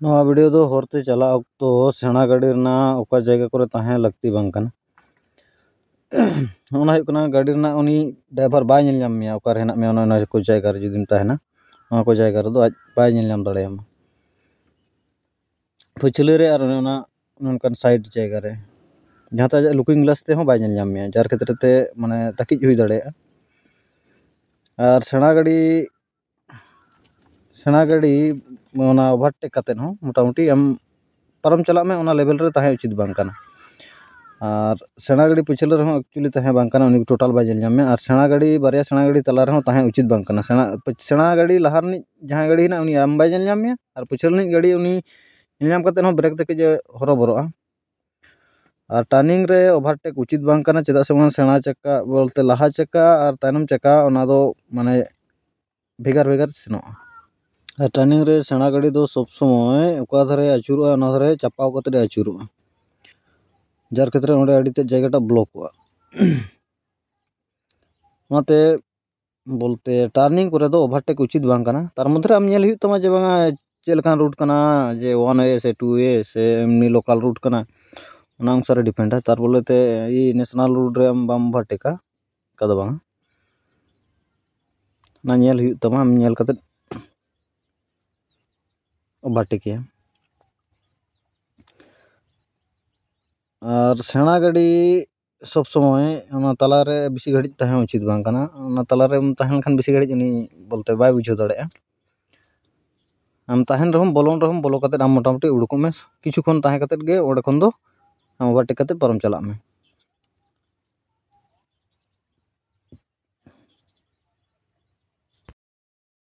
नवा वीडियो दो होरते चला तो सेना गाड़ी रना ओका जगह करे ताहें लगती बांग कना ओना हुयुग कना गाड़ी रना उनी ड्राइवर बाय नेल ᱧᱟᱢ मेया ओका रे हेना मेया ओना को जगह रे जुदिम ताहेना ओना को जगह रे दो आज बाय नेल ᱧᱟᱢ दाड़ेयामा पछले रे आर ओना नोनकान साइड जगह रे जहां ता लुकिंग ग्लास ते हो बाय नेल ᱧᱟᱢ मेया जार क्षेत्र ते माने ताकिज हुई दाड़ेया आर सेना गाड़ी ओना ओवरटेक कातेन हो मोटामुटी एम पारम चला में ओना लेवल रे ताहे उचित बांग कना आर सेना गाड़ी पिछले रे हो एक्चुअली ताहे बांग कना उनी टोटल बाय नेल ᱧᱟᱢ में आर सेना गाड़ी बारिया सेना गाड़ी तला रे हो ताहे उचित बांग कना सेना गाड़ी लहार नि जहां गाड़ी ना उनी आम बाय नेल ᱧᱟᱢ में आर पिछले नि गाड़ी उनी नेल ᱧᱟᱢ कातेन हो ब्रेक ते के हरो बरोआ आर टर्निंग रे ओवरटेक उचित बांग कना चेदा से सेना चक्का बोलते लाहा चक्का आर तायनम चक्का ओना दो माने भेगार भेगार सेनोआ टर्निंग रे सेना गाड़ी दो सब समय ओका धारे आचुरुआ ओना धारे चापाव कते आचुरुआ जार क्षेत्र ओंडे आडिते जगहटा ब्लॉकआ ओनाते बोलते टर्निंग करे दो ओवरटेक उचित बांग कना तार मध्य आम नेल हुयुग तमा जे बांगा चेद लकान रूट कना जे 1 वे से 2 वे से एमनी लोकल रूट कना ओना अनुसार डिपेंड है तार बोलते ई नेशनल रूट रे आम बाम ओवरटेका कदा बांगा ना नेल हुयुग तमा आम नेल कते ओवरटेकिया और सेना गाड़ी सब समय ओना तला रे बेसी घड़ी ताहे उचित बांग कना ओना तला रे ताहेन खान बेसी घड़ी उनी बोलते बाय बुझो दाड़ेया आम ताहेन रहम बोलो कते आम मोटामुटी उडुको में किछु खन ताहे कते गे ओडे खन दो आम ओवरटेक कते परम चला में